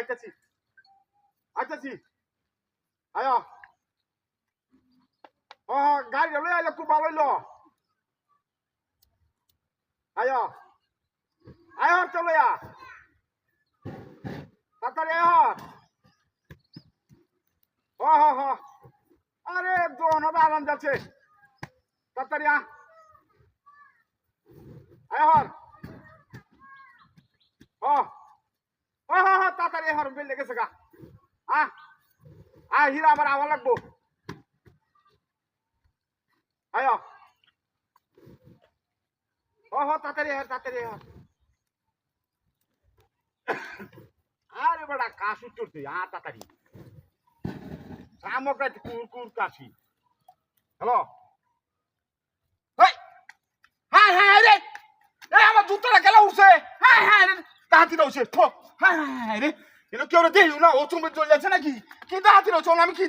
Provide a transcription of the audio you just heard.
আইতাছি আইতাছি আয়া ও গাড়ি লই আইলে খুব ভালো হইলো আয়া আয়া চলো ইয়া তাড়াতাড়ি আয়া ও হ হ আরে দোনো আরাম যাচ্ছে তাড়াতাড়ি আয়া হর ও ও হ হ তাড়াতাড়ি হর বেল লেগেছে গা হিরা আবার আওয়া লাগবো আয়া ও হ তাড়াতাড়ি হর আরে বড়া কাশি চড়ছে তাড়াতাড়ি আমক কুর কাশি হ্যালো হ্যাঁ হ্যাঁ রে আমার জুতোটা গেলা উঠছে হ্যাঁ হ্যাঁ রে তাহাতিরা উঠছে হ্যাঁ হ্যাঁ রে কেউ দেখি না ও তুমি চলে যাচ্ছে নাকি কি তাহাতিরা উঠছে আমি কি